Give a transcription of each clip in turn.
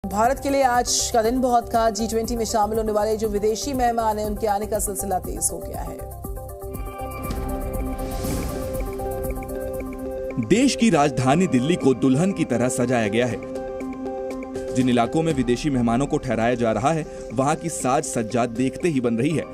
भारत के लिए आज का दिन बहुत खास। G20 में शामिल होने वाले जो विदेशी मेहमान हैं उनके आने का सिलसिला तेज हो गया है। देश की राजधानी दिल्ली को दुल्हन की तरह सजाया गया है। जिन इलाकों में विदेशी मेहमानों को ठहराया जा रहा है वहां की साज सज्जा देखते ही बन रही है।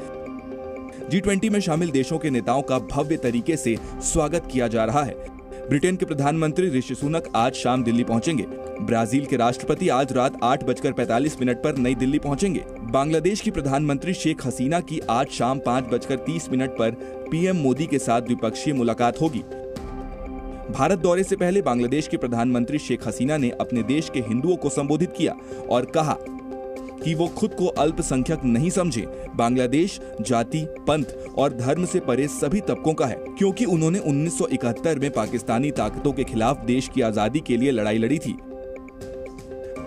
G20 में शामिल देशों के नेताओं का भव्य तरीके से स्वागत किया जा रहा है। ब्रिटेन के प्रधानमंत्री ऋषि सुनक आज शाम दिल्ली पहुंचेंगे। ब्राजील के राष्ट्रपति आज रात 8:45 पर नई दिल्ली पहुंचेंगे। बांग्लादेश की प्रधानमंत्री शेख हसीना की आज शाम 5:30 पर पीएम मोदी के साथ द्विपक्षीय मुलाकात होगी। भारत दौरे से पहले बांग्लादेश के प्रधानमंत्री शेख हसीना ने अपने देश के हिंदुओं को संबोधित किया और कहा कि वो खुद को अल्पसंख्यक नहीं समझे। बांग्लादेश जाति, पंथ और धर्म से परे सभी तबकों का है, क्योंकि उन्होंने 1971 में पाकिस्तानी ताकतों के खिलाफ देश की आजादी के लिए लड़ाई लड़ी थी।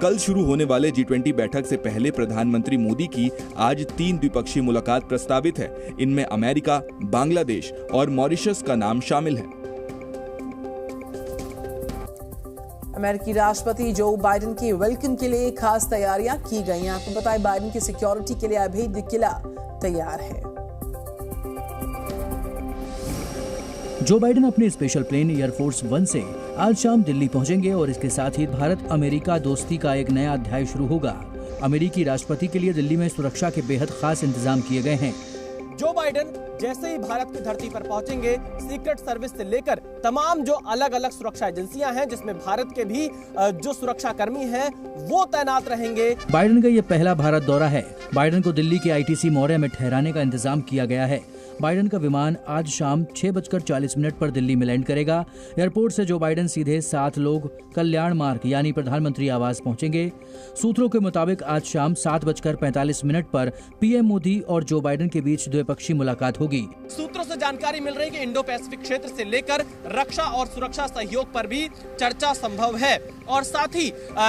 कल शुरू होने वाले G20 बैठक से पहले प्रधानमंत्री मोदी की आज 3 द्विपक्षीय मुलाकात प्रस्तावित है। इनमें अमेरिका, बांग्लादेश और मॉरिशस का नाम शामिल है। अमेरिकी राष्ट्रपति जो बाइडेन के वेलकम के लिए खास तैयारियां की गई हैं। आपको बताएं बाइडेन की सिक्योरिटी के लिए अभेद्य किला तैयार है। जो बाइडेन अपने स्पेशल प्लेन एयरफोर्स 1 से आज शाम दिल्ली पहुंचेंगे और इसके साथ ही भारत अमेरिका दोस्ती का एक नया अध्याय शुरू होगा। अमेरिकी राष्ट्रपति के लिए दिल्ली में सुरक्षा के बेहद खास इंतजाम किए गए हैं। जो बाइडेन जैसे ही भारत की धरती पर पहुंचेंगे, सीक्रेट सर्विस से लेकर तमाम जो अलग अलग सुरक्षा एजेंसियां हैं, जिसमें भारत के भी जो सुरक्षा कर्मी हैं, वो तैनात रहेंगे। बाइडेन का ये पहला भारत दौरा है। बाइडेन को दिल्ली के ITC मौर्य में ठहराने का इंतजाम किया गया है। बाइडेन का विमान आज शाम 6:40 पर दिल्ली में लैंड करेगा। एयरपोर्ट से जो बाइडेन सीधे 7 लोग कल्याण मार्ग यानी प्रधानमंत्री आवास पहुंचेंगे। सूत्रों के मुताबिक आज शाम 7:45 पर पीएम मोदी और जो बाइडेन के बीच द्विपक्षीय मुलाकात होगी। सूत्रों से जानकारी मिल रही है कि इंडो पैसिफिक क्षेत्र से लेकर रक्षा और सुरक्षा सहयोग पर भी चर्चा संभव है और साथ ही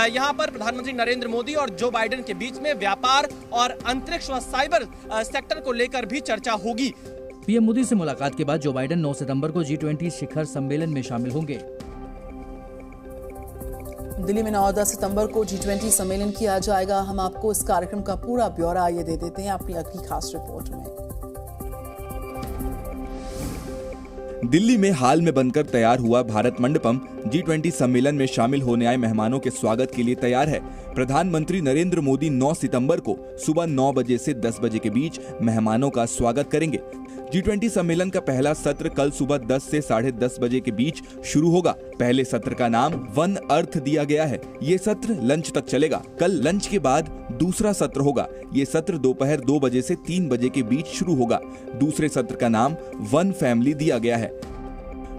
यहाँ पर प्रधानमंत्री नरेंद्र मोदी और जो बाइडेन के बीच में व्यापार और अंतरिक्ष व साइबर सेक्टर को लेकर भी चर्चा होगी। पीएम मोदी से मुलाकात के बाद जो बाइडेन 9 सितंबर को G20 शिखर सम्मेलन में शामिल होंगे। दिल्ली में 9-10 सितंबर को G20 सम्मेलन किया जाएगा। हम आपको इस कार्यक्रम का पूरा ब्यौरा ये दे देते हैं अपनी अगली खास रिपोर्ट में। दिल्ली में हाल में बनकर तैयार हुआ भारत मंडपम G20 सम्मेलन में शामिल होने आए मेहमानों के स्वागत के लिए तैयार है। प्रधानमंत्री नरेंद्र मोदी 9 सितंबर को सुबह 9 बजे से 10 बजे के बीच मेहमानों का स्वागत करेंगे। G20 सम्मेलन का पहला सत्र कल सुबह 10 से 10:30 बजे के बीच शुरू होगा। पहले सत्र का नाम वन अर्थ दिया गया है। ये सत्र लंच तक चलेगा। कल लंच के बाद दूसरा सत्र होगा। ये सत्र दोपहर 2 बजे से 3 बजे के बीच शुरू होगा। दूसरे सत्र का नाम वन फैमिली दिया गया है।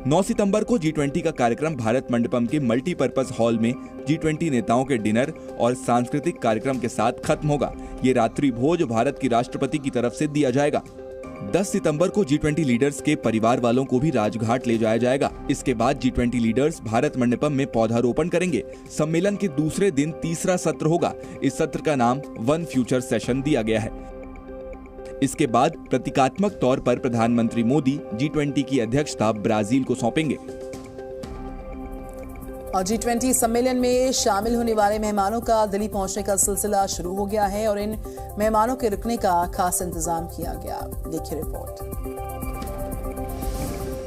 9 सितंबर को G20 का कार्यक्रम भारत मंडपम के मल्टीपर्पज हॉल में G20 नेताओं के डिनर और सांस्कृतिक कार्यक्रम के साथ खत्म होगा। ये रात्रि भोज भारत की राष्ट्रपति की तरफ से दिया जाएगा। 10 सितंबर को G20 लीडर्स के परिवार वालों को भी राजघाट ले जाया जाएगा। इसके बाद G20 लीडर्स भारत मंडपम में पौधारोपण करेंगे। सम्मेलन के दूसरे दिन तीसरा सत्र होगा। इस सत्र का नाम वन फ्यूचर सेशन दिया गया है। इसके बाद प्रतीकात्मक तौर पर प्रधानमंत्री मोदी G20 की अध्यक्षता ब्राजील को सौंपेंगे। और G20 सम्मेलन में शामिल होने वाले मेहमानों का दिल्ली पहुंचने का सिलसिला शुरू हो गया है और इन मेहमानों के रुकने का खास इंतजाम किया गया। देखिए रिपोर्ट।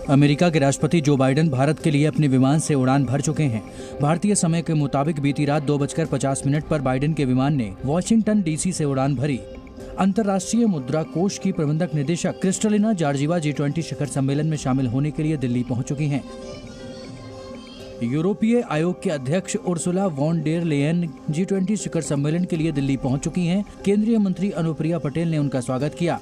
अमेरिका के राष्ट्रपति जो बाइडेन भारत के लिए अपने विमान से उड़ान भर चुके हैं। भारतीय समय के मुताबिक बीती रात 2:50 पर बाइडेन के विमान ने वॉशिंगटन DC से उड़ान भरी। अंतर्राष्ट्रीय मुद्रा कोष की प्रबंधक निदेशक क्रिस्टलिना जॉर्जिवा G20 शिखर सम्मेलन में शामिल होने के लिए दिल्ली पहुंच चुकी हैं। यूरोपीय आयोग के अध्यक्ष Ursula von der Leyen G20 शिखर सम्मेलन के लिए दिल्ली पहुंच चुकी हैं। केंद्रीय मंत्री अनुप्रिया पटेल ने उनका स्वागत किया।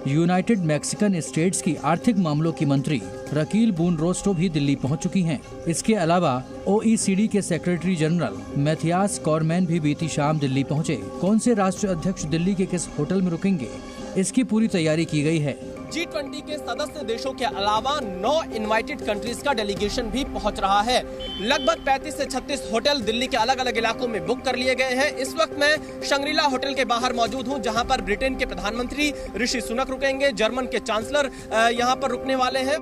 यूनाइटेड मैक्सिकन स्टेट्स की आर्थिक मामलों की मंत्री रकील बून रोस्टो भी दिल्ली पहुंच चुकी हैं। इसके अलावा OECD के सेक्रेटरी जनरल मैथियास कॉरमैन भी बीती शाम दिल्ली पहुंचे। कौन से राष्ट्र अध्यक्ष दिल्ली के किस होटल में रुकेंगे, इसकी पूरी तैयारी की गई है। G20 के सदस्य देशों के अलावा 9 इनवाइटेड कंट्रीज का डेलीगेशन भी पहुंच रहा है। लगभग 35 से 36 होटल दिल्ली के अलग अलग इलाकों में बुक कर लिए गए हैं। इस वक्त मैं शंग्रीला होटल के बाहर मौजूद हूं, जहां पर ब्रिटेन के प्रधानमंत्री ऋषि सुनक रुकेंगे। जर्मन के चांसलर यहां पर रुकने वाले हैं।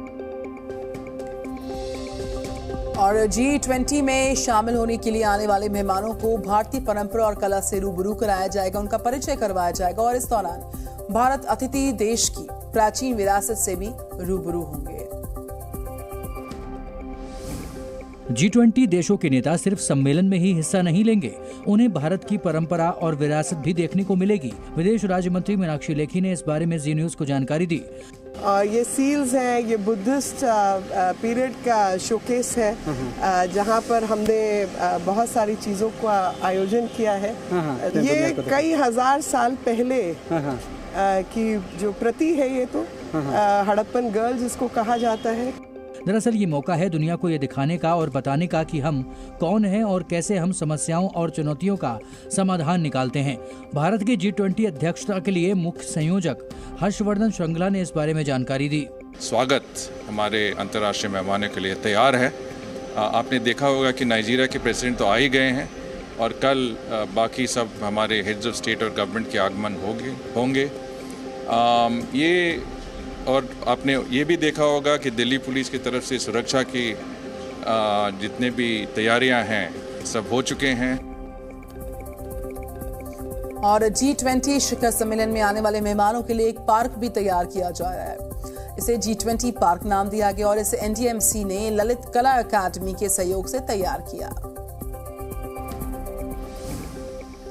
और G20 में शामिल होने के लिए आने वाले मेहमानों को भारतीय परंपरा और कला से रूबरू कराया जाएगा, उनका परिचय करवाया जाएगा और इस दौरान भारत अतिथि देश की प्राचीन विरासत से भी रूबरू होंगे। G20 देशों के नेता सिर्फ सम्मेलन में ही हिस्सा नहीं लेंगे, उन्हें भारत की परंपरा और विरासत भी देखने को मिलेगी। विदेश राज्य मंत्री मीनाक्षी लेखी ने इस बारे में जी न्यूज को जानकारी दी। ये सील्स हैं, ये बुद्धिस्ट पीरियड का शोकेस है, जहाँ पर हमने बहुत सारी चीज़ों का आयोजन किया है। ये कई हजार साल पहले की जो प्रति है, ये तो हड़प्पन गर्ल जिसको कहा जाता है। दरअसल ये मौका है दुनिया को ये दिखाने का और बताने का कि हम कौन हैं और कैसे हम समस्याओं और चुनौतियों का समाधान निकालते हैं। भारत की G20 अध्यक्षता के लिए मुख्य संयोजक हर्षवर्धन श्रृंगला ने इस बारे में जानकारी दी। स्वागत हमारे अंतर्राष्ट्रीय मेहमानों के लिए तैयार है। आपने देखा होगा कि नाइजीरिया के प्रेसिडेंट तो आ ही गए हैं और कल बाकी सब हमारे हेड्स ऑफ स्टेट और गवर्नमेंट के आगमन होंगे। ये और आपने ये भी देखा होगा कि दिल्ली पुलिस की तरफ से सुरक्षा की जितने भी तैयारियां हैं सब हो चुके हैं। और G20 शिखर सम्मेलन में आने वाले मेहमानों के लिए एक पार्क भी तैयार किया जा रहा है। इसे G20 पार्क नाम दिया गया और इसे NDMC ने ललित कला अकादमी के सहयोग से तैयार किया।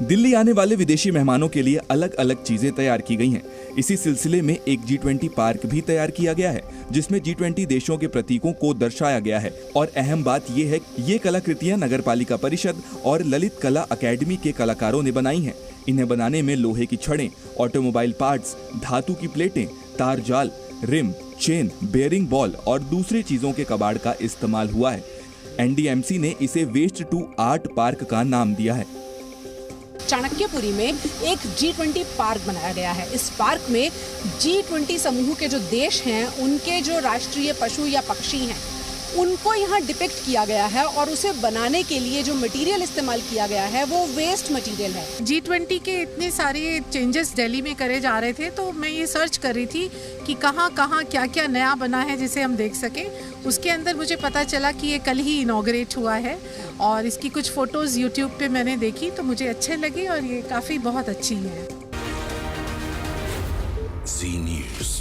दिल्ली आने वाले विदेशी मेहमानों के लिए अलग अलग चीजें तैयार की गई हैं। इसी सिलसिले में एक G20 पार्क भी तैयार किया गया है, जिसमें G20 देशों के प्रतीकों को दर्शाया गया है। और अहम बात यह है कि ये कलाकृतियां नगरपालिका परिषद और ललित कला अकेडमी के कलाकारों ने बनाई हैं। इन्हें बनाने में लोहे की छड़ें, ऑटोमोबाइल पार्ट्स, धातु की प्लेटें, तार जाल, रिम, चेन, बेयरिंग बॉल और दूसरी चीजों के कबाड़ का इस्तेमाल हुआ है। NDMC ने इसे वेस्ट टू आर्ट पार्क का नाम दिया है। चाणक्यपुरी में एक G20 पार्क बनाया गया है। इस पार्क में G20 समूह के जो देश हैं, उनके जो राष्ट्रीय पशु या पक्षी हैं, उनको यहाँ डिपिक्ट किया गया है और उसे बनाने के लिए जो मटेरियल इस्तेमाल किया गया है वो वेस्ट मटेरियल है। G20 के इतने सारे चेंजेस दिल्ली में करे जा रहे थे, तो मैं ये सर्च कर रही थी कि कहाँ कहाँ क्या क्या नया बना है जिसे हम देख सकें। उसके अंदर मुझे पता चला कि ये कल ही इनॉग्रेट हुआ है और इसकी कुछ फोटोज YouTube पे मैंने देखी तो मुझे अच्छे लगे और ये काफ़ी बहुत अच्छी है। Z News।